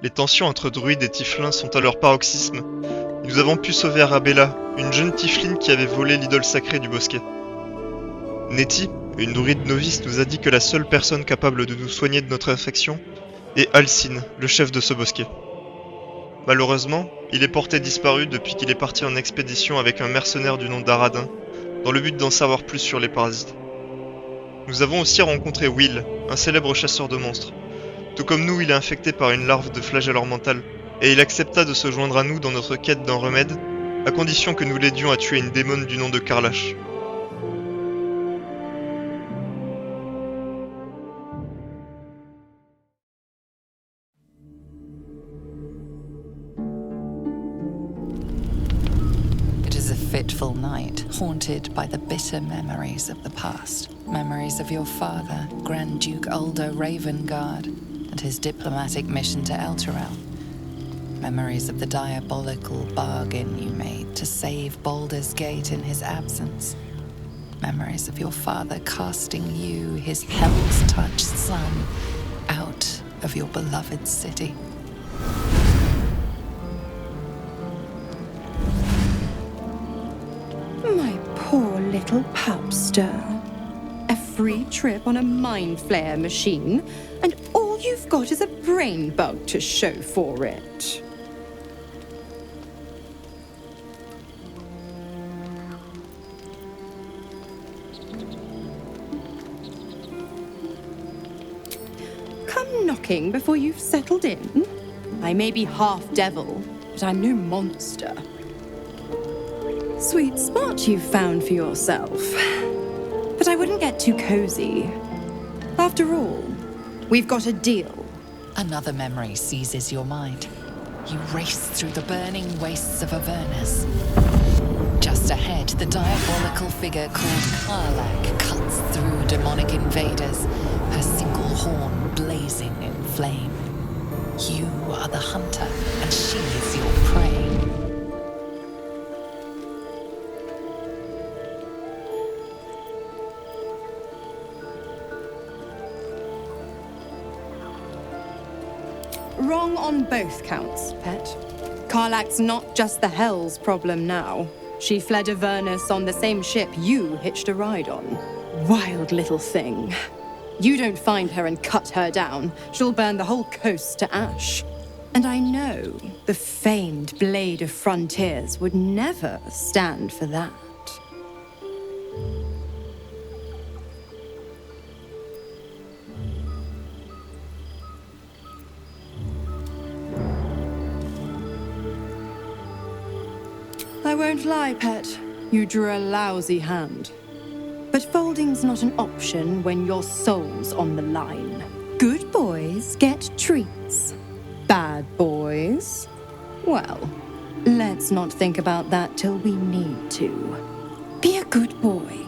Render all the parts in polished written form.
Les tensions entre druides et tieflings sont à leur paroxysme, et nous avons pu sauver Arabella, une jeune tiefling qui avait volé l'idole sacrée du bosquet. Nettie, une druide novice, nous a dit que la seule personne capable de nous soigner de notre infection est Alcine, le chef de ce bosquet. Malheureusement, il est porté disparu depuis qu'il est parti en expédition avec un mercenaire du nom d'Aradin, dans le but d'en savoir plus sur les parasites. Nous avons aussi rencontré Will, un célèbre chasseur de monstres. Tout comme nous, il est infecté par une larve de flagelleur mental, et il accepta de se joindre à nous dans notre quête d'un remède, à condition que nous l'aidions à tuer une démone du nom de Karlash. It is a fitful night, haunted by the bitter memories of the past. Memories of your father, Grand Duke Uldo Ravengard, and his diplomatic mission to Elturel. Memories of the diabolical bargain you made to save Baldur's Gate in his absence. Memories of your father casting you, his hell's-touched son, out of your beloved city. My poor little pupster. A free trip on a mind flayer machine, and all you've got is a brain bug to show for it. Come knocking before you've settled in. I may be half devil, but I'm no monster. Sweet spot you've found for yourself. But I wouldn't get too cozy. After all, we've got a deal. Another memory seizes your mind. You race through the burning wastes of Avernus. Just ahead, the diabolical figure called Karlak cuts through demonic invaders, her single horn blazing in flame. You are the hunter, and she is your prey. Wrong on both counts, pet. Karlak's not just the Hell's problem now. She fled Avernus on the same ship you hitched a ride on. Wild little thing. You don't find her and cut her down, she'll burn the whole coast to ash. And I know the famed Blade of Frontiers would never stand for that. I won't lie, pet. You drew a lousy hand. But folding's not an option when your soul's on the line. Good boys get treats. Bad boys? Well, let's not think about that till we need to. Be a good boy.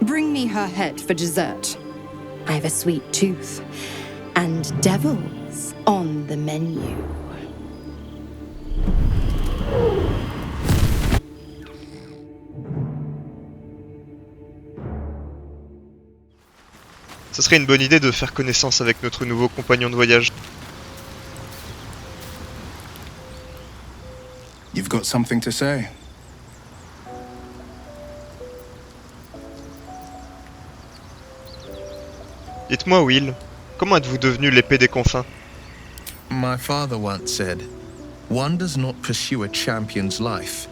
Bring me her head for dessert. I have a sweet tooth. And devils on the menu. Ce serait une bonne idée de faire connaissance avec notre nouveau compagnon de voyage. You've got something to say? Dites-moi, Will, comment êtes-vous devenu l'épée des confins? My father once said, "One does not pursue a champion's life.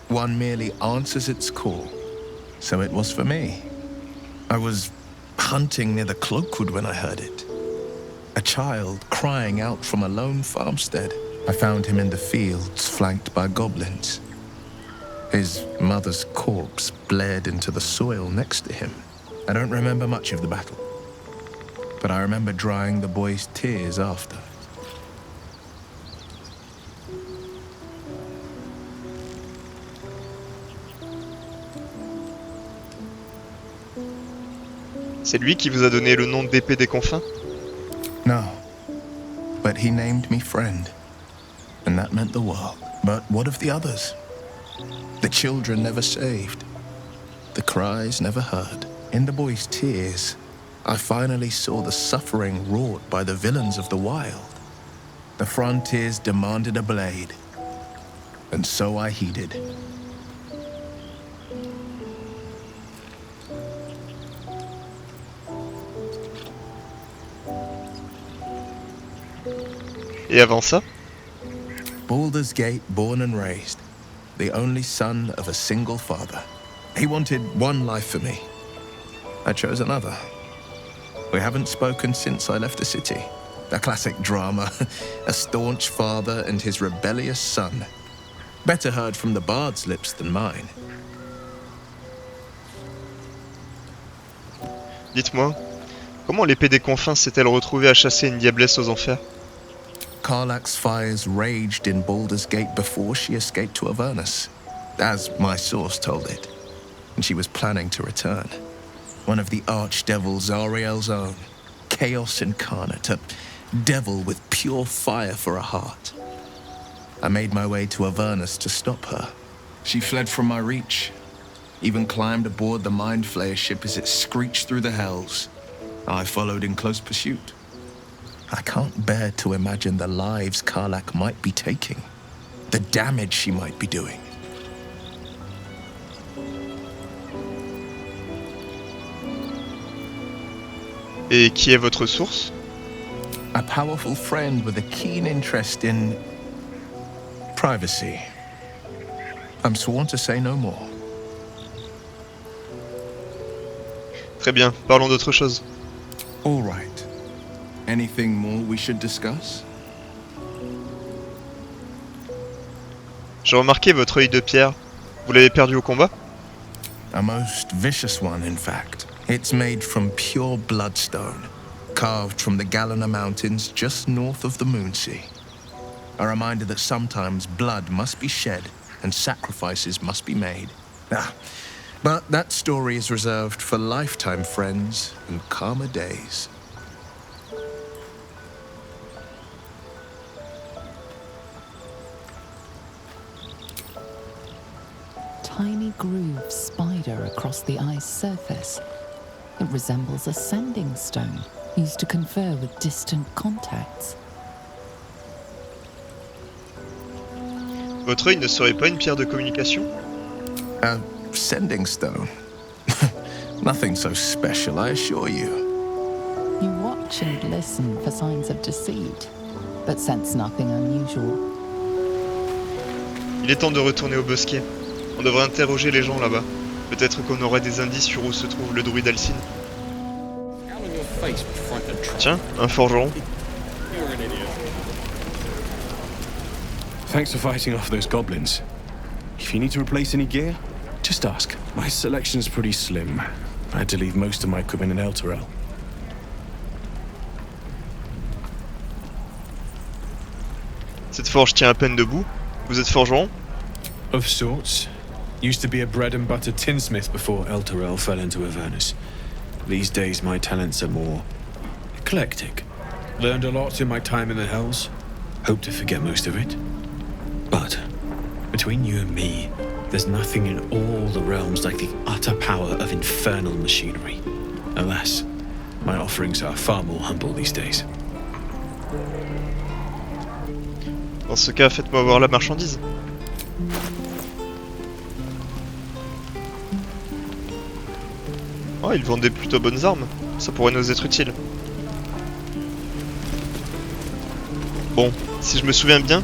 One merely answers its call." So it was for me. I was hunting near the Cloakwood when I heard it. A child crying out from a lone farmstead. I found him in the fields, flanked by goblins. His mother's corpse bled into the soil next to him. I don't remember much of the battle, but I remember drying the boy's tears after. C'est lui qui vous a donné le nom d'épée des confins? No, but he named me friend, and that meant the world. But what of the others? The children never saved, the cries never heard. In the boy's tears, I finally saw the suffering wrought by the villains of the wild. The frontiers demanded a blade, and so I heeded. Et avant ça? Baldur's Gate, born and raised, the only son of a single father. He wanted one life for me. I chose another. We haven't spoken since I left the city. A classic drama, a staunch father and his rebellious son. Better heard from the bard's lips than mine. Dites-moi, comment l'épée des Confins s'est-elle retrouvée à chasser une diablesse aux enfers? Karlach's fires raged in Baldur's Gate before she escaped to Avernus, as my source told it, and she was planning to return. One of the archdevils Ariel's own, chaos incarnate, a devil with pure fire for a heart. I made my way to Avernus to stop her. She fled from my reach, even climbed aboard the Mind Flayer ship as it screeched through the hells. I followed in close pursuit. I can't bear to imagine the lives Karlach might be taking, the damage she might be doing. Et qui est votre source? A powerful friend with a keen interest in privacy. I'm sworn to say no more. Très bien, parlons d'autre chose. All right. Anything more we should discuss? J'ai remarqué votre œil de pierre. Vous l'avez perdu au combat? A most vicious one, in fact. It's made from pure bloodstone, carved from the Galena Mountains just north of the Moonsea. A reminder that sometimes blood must be shed and sacrifices must be made. But that story is reserved for lifetime friends and calmer days. Tiny grooves spider across the ice surface. It resembles a sending stone used to confer with distant contacts. Votre œil ne serait pas une pierre de communication? A sending stone? Nothing so special, I assure you. You watch and listen for signs of deceit, but sense nothing unusual. Il est temps de retourner au bosquet. On devrait interroger les gens là-bas. Peut-être qu'on aurait des indices sur où se trouve le druide Alcine. Tiens, un forgeron. Thanks for fighting off those goblins. If you need to replace any gear, just ask. My selection's pretty slim. I had to leave most of my equipment in Elturel. Cette forge tient à peine debout. Vous êtes forgeron? Of sorts. Used to be a bread and butter tinsmith before Elturel fell into Avernus. These days my talents are more eclectic. Learned a lot in my time in the Hells. Hope to forget most of it. But between you and me, there's nothing in all the realms like the utter power of infernal machinery. Alas, my offerings are far more humble these days. Dans ce cas, faites-moi voir la marchandise. Oh, ils vendent des plutôt bonnes armes. Ça pourrait nous être utile. Bon, si je me souviens bien,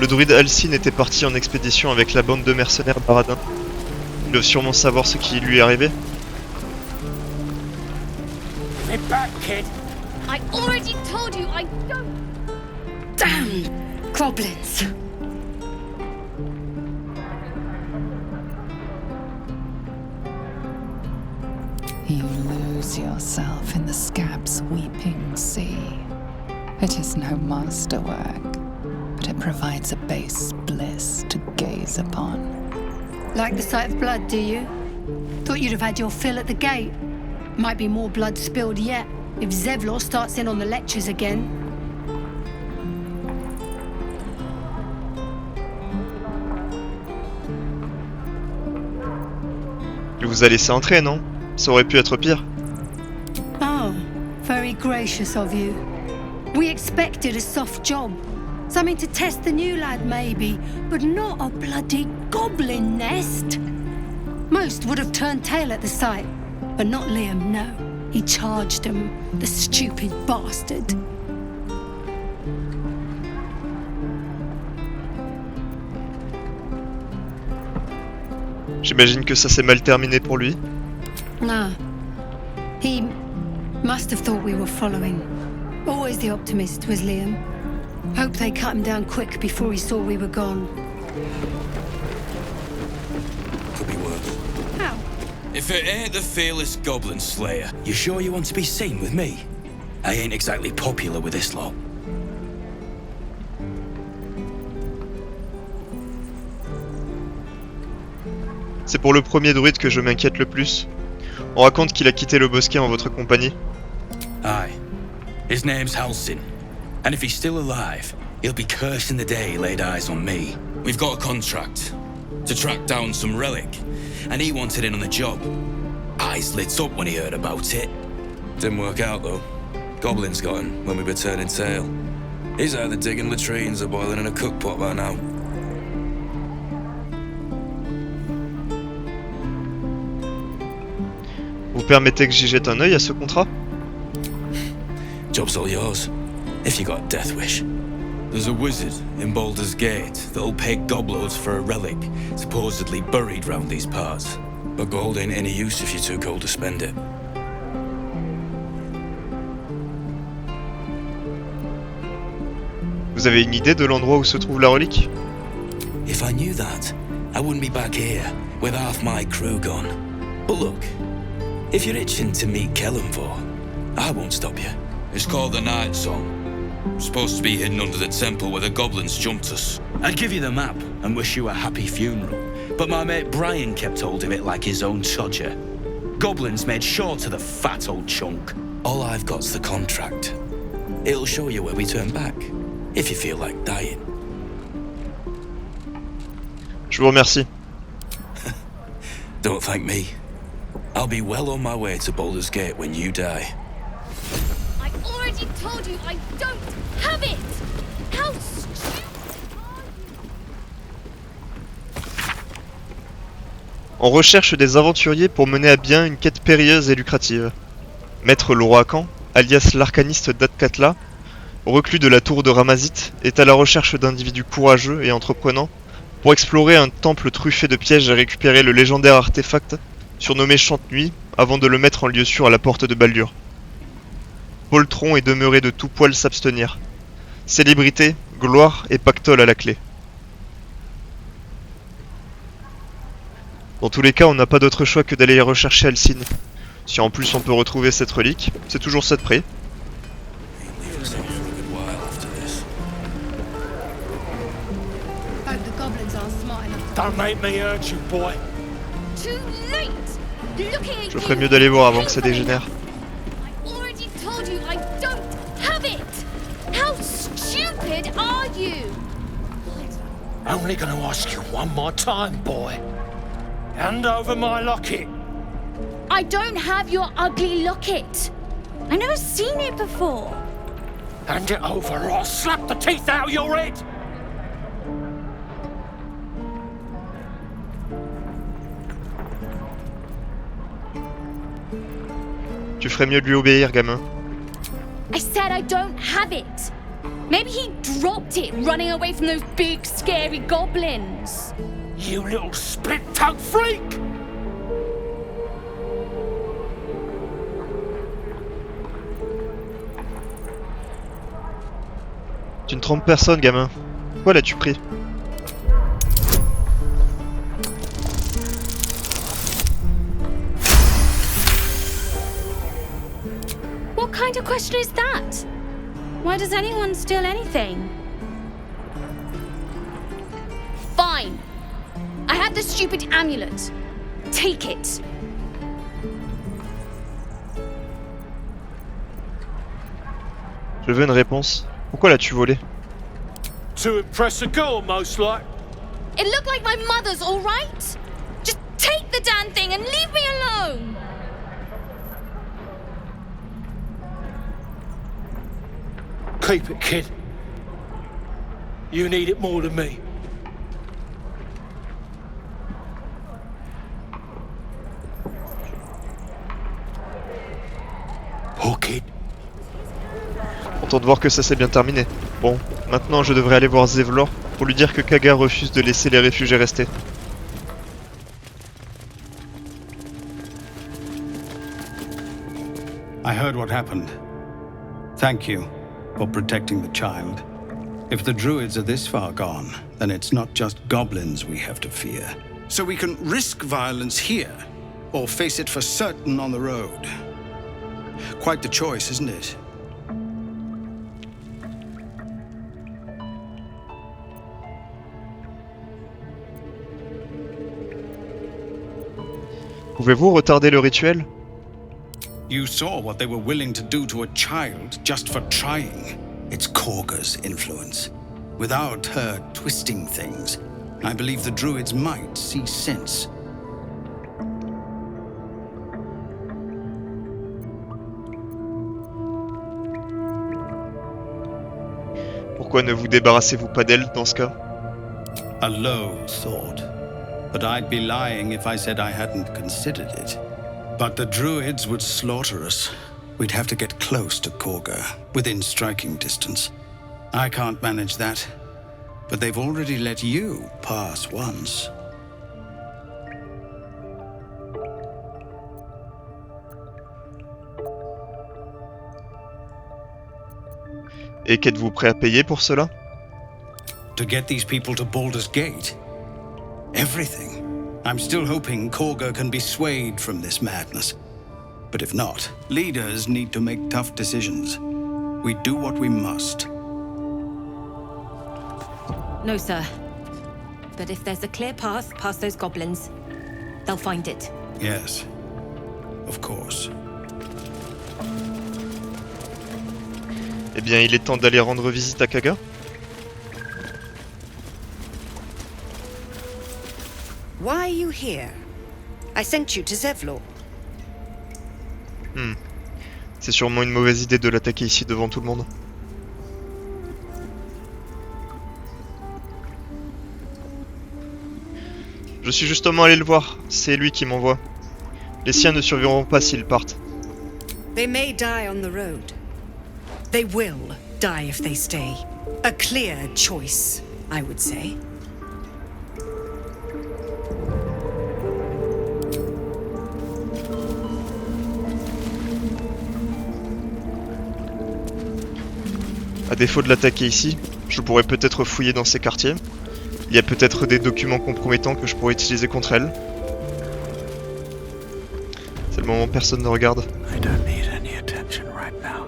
le druide Alcine était parti en expédition avec la bande de mercenaires baradins. Ils doivent sûrement savoir ce qui lui est arrivé. Get back, kid! I already told you I don't. Damn goblins! You lose yourself in the scab's weeping sea. It is no masterwork, but it provides a base bliss to gaze upon. Like the sight of blood, do you? Thought you'd have had your fill at the gate. Might be more blood spilled yet, if Zevlor starts in on the lectures again. Il vous a laissé entrer, non? Ça aurait pu être pire. Oh, very gracious of you. We expected a soft job. Something to test the new lad, maybe, but not a bloody goblin nest. Most would have turned tail at the sight, but not Liam, no. He charged him, the stupid bastard. J'imagine que ça s'est mal terminé pour lui. No. He must have thought we were following. Always the optimist was Liam. Hope they cut him down quick before he saw we were gone. Could be worse. How? If it ain't the fearless goblin slayer, you sure you want to be seen with me? I ain't exactly popular with this lot. C'est pour le premier druide que je m'inquiète le plus. On raconte qu'il a quitté le bosquet en votre compagnie. Aye. His name's Halsin. And if he's still alive, he'll be cursing the day he laid eyes on me. We've got a contract to track down some relic, and he wanted in on the job. Eyes lit up when he heard about it. Didn't work out though. Goblins got him when we were turning tail. He's either digging latrines or boiling in a cookpot by now. Vous permettez que j'y jette un œil à ce contrat? Job's all yours, if you got a death wish. There's a wizard in Baldur's Gate that'll pay gobloads for a relic supposedly buried round these parts. But gold ain't any use if you're too cold to spend it. Vous avez une idée de l'endroit où se trouve la relique? If I knew that, I wouldn't be back here with half my crew gone. But look, if you're itching to meet Kellenvor, I won't stop you. It's called the Night Song. Supposed to be hidden under the temple where the goblins jumped us. I'd give you the map and wish you a happy funeral, but my mate Brian kept hold of it like his own Todger. Goblins made sure to the fat old chunk. All I've got's the contract. It'll show you where we turn back, if you feel like dying. Je vous remercie. Don't thank me. I'll be well on my way to Baldur's Gate when you die. I already told you I don't have it! How stupid are you? On recherche des aventuriers pour mener à bien une quête périlleuse et lucrative. Maître Lorakan, alias l'arcaniste d'Atkatla, reclus de la tour de Ramazit, est à la recherche d'individus courageux et entreprenants pour explorer un temple truffé de pièges et récupérer le légendaire artefact surnommé Chante Nuit avant de le mettre en lieu sûr à la porte de Baldur. Poltron est demeuré de tout poil s'abstenir. Célébrité, gloire et pactole à la clé. Dans tous les cas, on n'a pas d'autre choix que d'aller rechercher Halsin. Si en plus on peut retrouver cette relique, c'est toujours ça de prix. Don't make me hurt you, boy. Too late! Looking at Je ferais mieux d'aller voir avant que ça dégénère. I already told you I don't have it! How stupid are you? Only gonna ask you one more time, boy. Hand over my locket. I don't have your ugly locket. I've never seen it before. Hand it over or I'll slap the teeth out of your head. Tu ferais mieux de lui obéir, gamin. I said I don't have it. Maybe he dropped it running away from those big scary goblins. You little split-tongued freak! Tu ne trompes personne, gamin. Pourquoi l'as-tu pris? What kind of question is that? Why does anyone steal anything? Fine. I have the stupid amulet. Take it. Je veux une réponse. Pourquoi l'as-tu volé? To impress a girl, most like. It looked like my mother's, all right? Just take the damn thing and leave me alone. Keep it, kid. You need it more than me. Hook it. Content de voir que ça s'est bien terminé. Bon, maintenant je devrais aller voir Zevlor pour lui dire que Kaga refuse de laisser les réfugiés rester. I heard what happened. Thank you for protecting the child. If the druids are this far gone, then it's not just goblins we have to fear. So we can risk violence here, or face it for certain on the road. Quite the choice, isn't it? Pouvez-vous retarder le rituel? You saw what they were willing to do to a child just for trying. It's Korga's influence. Without her twisting things, I believe the druids might see sense. Pourquoi ne vous débarrassez-vous pas d'elle dans ce cas? A low thought. But I'd be lying if I said I hadn't considered it. But the druids would slaughter us. We'd have to get close to Korga, within striking distance. I can't manage that. But they've already let you pass once. Et qu'êtes-vous prêt à payer pour cela? To get these people to Baldur's Gate? Everything. I'm still hoping Korga can be swayed from this madness. But if not, leaders need to make tough decisions. We do what we must. No, sir. But if there's a clear path past those goblins, they'll find it. Yes. Of course. Eh bien, il est temps d'aller rendre visite à Kaga. Why are you here? I sent you to Zevlor. C'est sûrement une mauvaise idée de l'attaquer ici devant tout le monde. Je suis justement allé le voir, c'est lui qui m'envoie. Les siens ne survivront pas s'ils partent. They may die on the road. They will die if they stay. A clear choice, I would say. À défaut de l'attaquer ici, je pourrais peut-être fouiller dans ces quartiers. Il y a peut-être des documents compromettants que je pourrais utiliser contre elle. C'est le moment où personne ne regarde. I don't need any attention right now.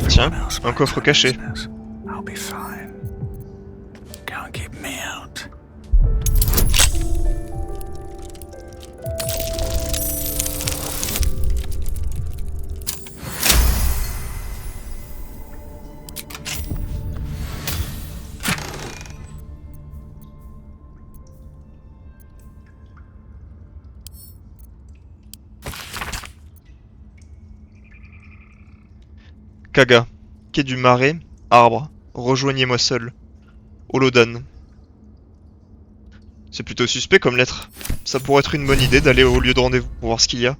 Tiens, un coffre caché. I'll be fine. Can't keep me out. Kaga, quai du Marais, arbre, rejoignez-moi seul. Holodan. C'est plutôt suspect comme lettre. Ça pourrait être une bonne idée d'aller au lieu de rendez-vous pour voir ce qu'il y a.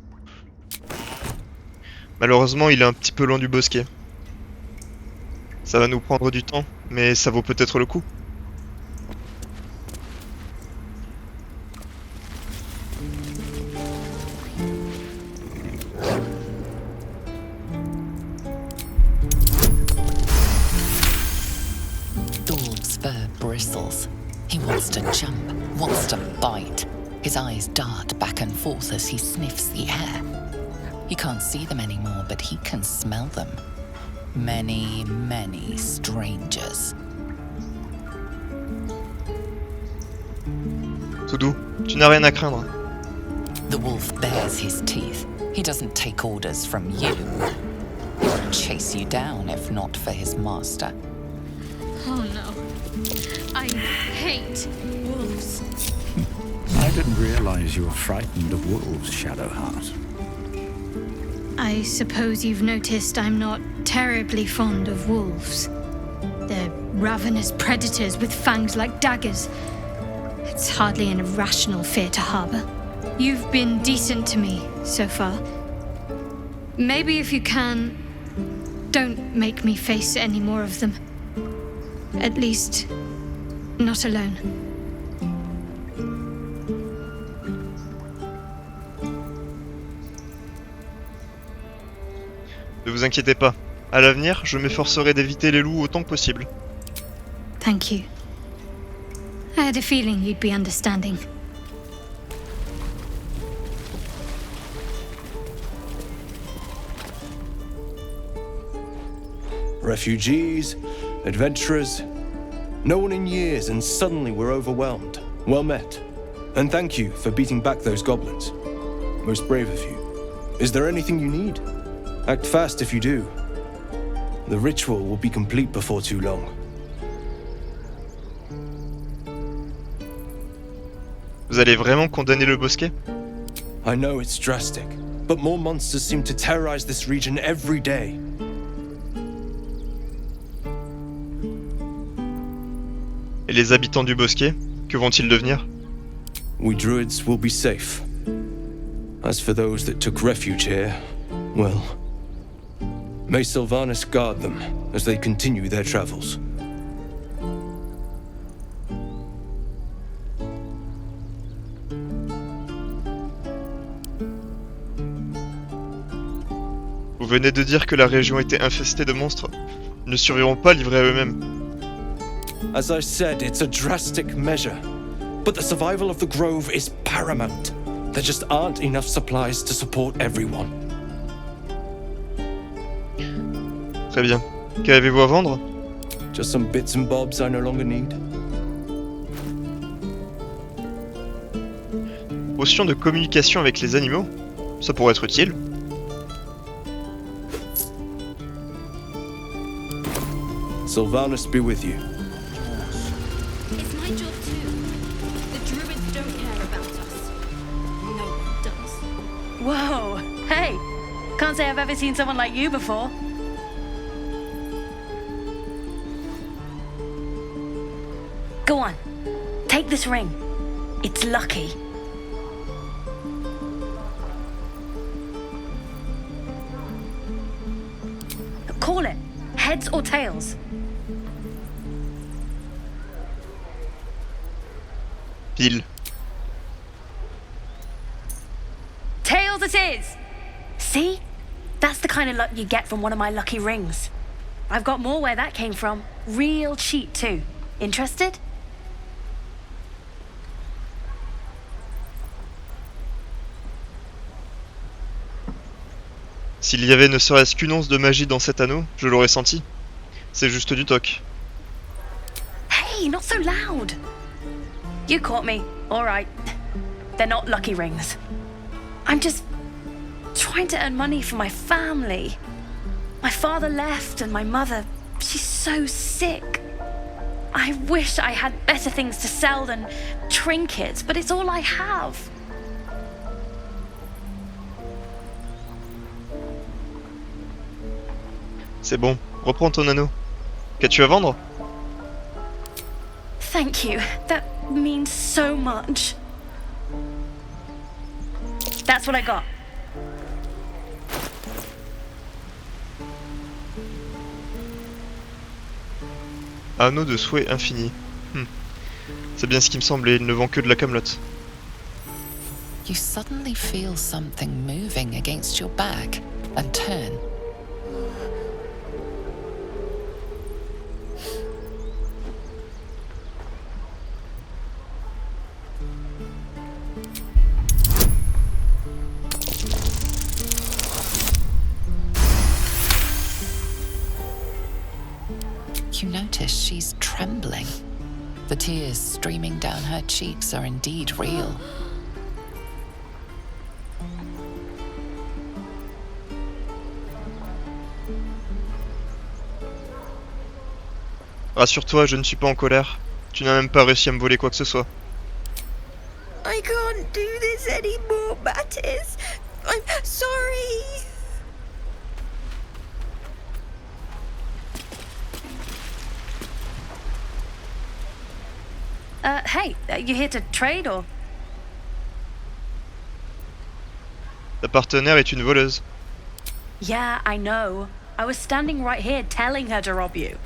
Malheureusement, il est un petit peu loin du bosquet. Ça va nous prendre du temps, mais ça vaut peut-être le coup. Bristles. He wants to jump, wants to bite. His eyes dart back and forth as he sniffs the air. He can't see them anymore, but he can smell them. Many, many strangers. Toudou, tu n'as rien à craindre. The wolf bares his teeth. He doesn't take orders from you. chase you down if not for his master. Oh no. I hate wolves. I didn't realize you were frightened of wolves, Shadowheart. I suppose you've noticed I'm not terribly fond of wolves. They're ravenous predators with fangs like daggers. It's hardly an irrational fear to harbor. You've been decent to me so far. Maybe if you can, don't make me face any more of them. At least, not alone. Ne vous inquiétez pas. À l'avenir, je m'efforcerai d'éviter les loups autant que possible. Thank you. I had a feeling you'd be understanding. Refugees, adventurers, no one in years, and suddenly we're overwhelmed. Well met. And thank you for beating back those goblins. Most brave of you. Is there anything you need? Act fast if you do. The ritual will be complete before too long. Vous allez vraiment condamner le bosquet? I know it's drastic, but more monsters seem to terrorize this region every day. Et les habitants du bosquet, que vont-ils devenir? We druids will be safe. As for those that took refuge here, well, may Sylvanus guard them as they continue their travels. Vous venez de dire que la région était infestée de monstres. Ils ne survivront pas livrés à eux-mêmes. As I said, it's a drastic measure. But the survival of the grove is paramount. There just aren't enough supplies to support everyone. Très bien. Qu'avez-vous à vendre? Just some bits and bobs I no longer need. Potion de communication avec les animaux? Ça pourrait être utile. Sylvanus be with you. It's my job too. The druids don't care about us. No one does. Whoa! Hey! Can't say I've ever seen someone like you before. Go on. Take this ring. It's lucky. Call it. Heads or tails? Pile. Tails it is! See? That's the kind of luck you get from one of my lucky rings. I've got more where that came from. Real cheap too. Interested? S'il y avait ne serait-ce qu'une once de magie dans cet anneau, je l'aurais senti. C'est juste du toc. Hey, not so loud! You caught me. All right. They're not lucky rings. I'm just trying to earn money for my family. My father left and my mother, she's so sick. I wish I had better things to sell than trinkets, but it's all I have. C'est bon, reprends ton anneau. Qu'as-tu à vendre? Thank you. That means so much. That's what I got. Anneau de souhait infini. C'est bien ce qui me semblait, il ne vend que de la camelote. You suddenly feel something moving against your back and turn. You notice she's trembling. The tears streaming down her cheeks are indeed real. Rassure-toi, je ne suis pas en colère. Tu n'as même pas réussi à me voler quoi que ce soit. I can't do this anymore, Mattis. I'm sorry. Hey, you here to trade or? Ta partenaire est une voleuse. Yeah, I know. I was standing right here telling her to rob you.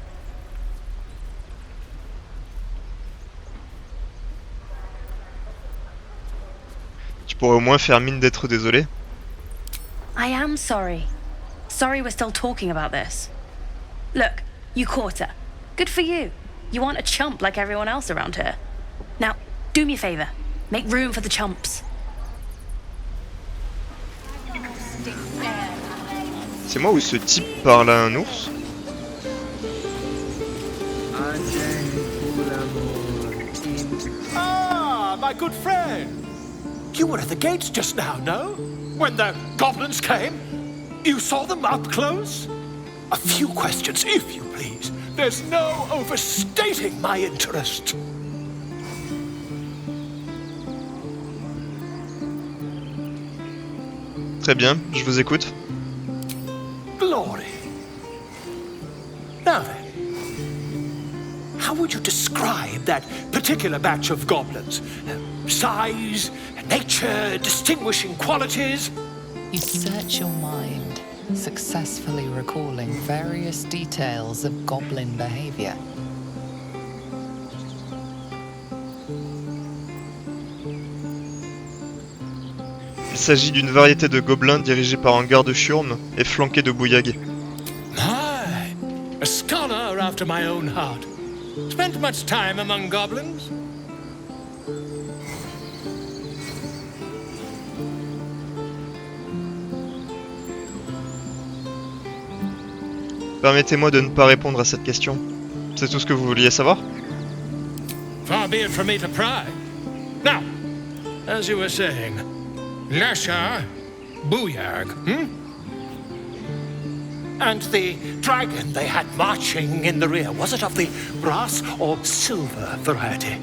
Tu pourrais au moins faire mine d'être désolé. I am sorry. Sorry we're still talking about this. Look, you caught her. Good for you. You aren't a chump like everyone else around here. Now, do me a favor. Make room for the chumps. C'est moi ou ce type parle à un ours? Ah, my good friend. You were at the gates just now, no? When the goblins came? You saw them up close? A few questions, if you please. There's no overstating my interest. Très bien, je vous écoute. Glory. Now then, how would you describe that particular batch of goblins? Size, nature, distinguishing qualities? You search your mind, successfully recalling various details of goblin behavior. Il s'agit d'une variété de gobelins dirigés par un garde churme et flanqués de bouillagues. Aye, a scholar after my own heart. Spent much time among goblins? Permettez-moi de ne pas répondre à cette question. C'est tout ce que vous vouliez savoir? Far be it from me to pry. Now, as you were saying, Lasha, Booyag, And the dragon they had marching in the rear, was it of the brass or silver variety?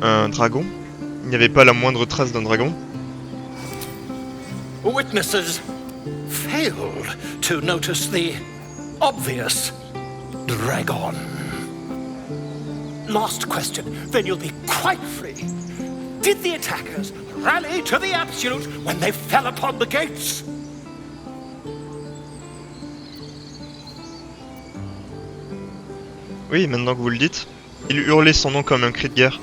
Un dragon? Il n'y avait pas la moindre trace d'un dragon? Witnesses failed to notice the obvious dragon. Last question, then you'll be quite free. Did the attackers rally to the absolute when they fell upon the gates? Oui, maintenant que vous le dites. Il hurlait son nom comme un cri de guerre.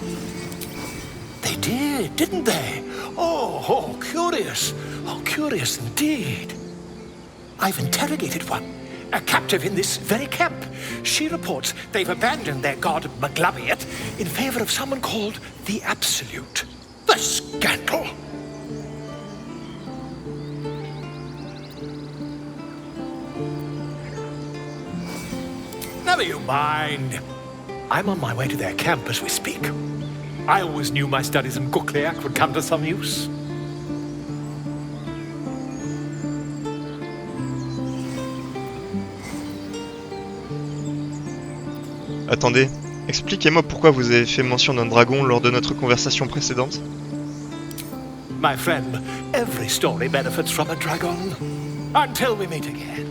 They did, didn't they? Oh, curious. Oh, curious indeed. I've interrogated one, a captive in this very camp. She reports they've abandoned their god Maglabiet in favor of someone called the Absolute. The scandal! Never you mind. I'm on my way to their camp as we speak. I always knew my studies in Gukleak would come to some use. Attendez, expliquez-moi pourquoi vous avez fait mention d'un dragon lors de notre conversation précédente. My friend, every story benefits from a dragon. Until we meet again.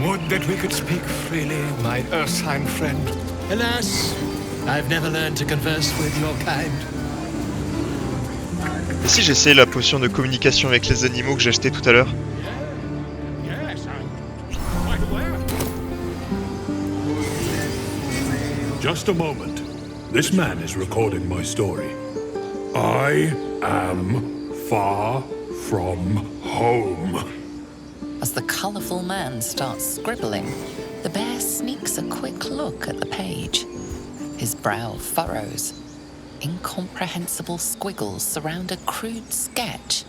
Would that we could speak freely, my Ursine friend. Alas, I've never learned to converse with your kind. Et si j'essayais la potion de communication avec les animaux que j'ai acheté tout à l'heure? Just a moment. This man is recording my story. I am far from home. As the colourful man starts scribbling, the bear sneaks a quick look at the page. His brow furrows. Incomprehensible squiggles surround a crude sketch.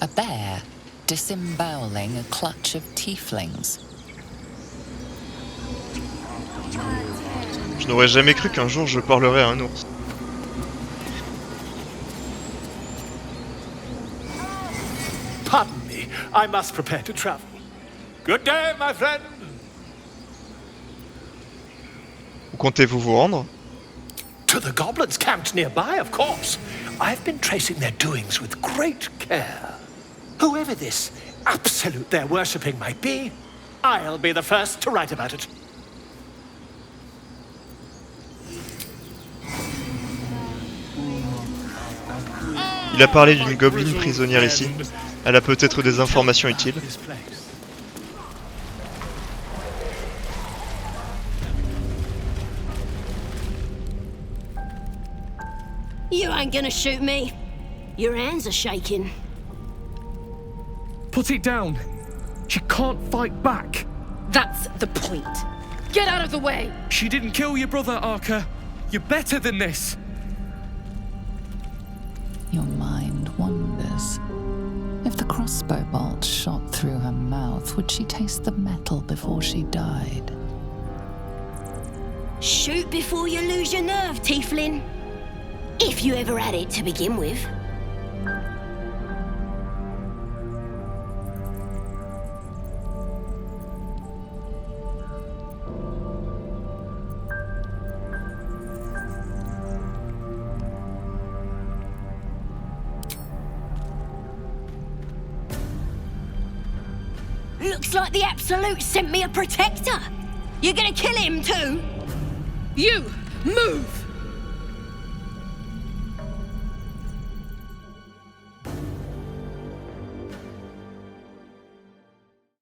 A bear disemboweling a clutch of tieflings. Je n'aurais jamais cru qu'un jour je parlerais à un ours. pardon me. I must prepare to travel. Good day, my friend. Où comptez-vous vous rendre? To the goblins camped nearby, of course. I've been tracing their doings with great care. Whoever this absolute they're worshipping might be, I'll be the first to write about it. Il a parlé d'une gobeline prisonnière ici. Elle a peut-être des informations utiles. You ain't gonna shoot me. Your hands are shaking. Put it down. She can't fight back. That's the point. Get out of the way! She didn't kill your brother, Arca. You're better than this. Your mind wanders. If the crossbow bolt shot through her mouth, would she taste the metal before she died? Shoot before you lose your nerve, Tiefling. If you ever had it to begin with. Looks like the Absolute sent me a protector. You're gonna kill him too? You, move!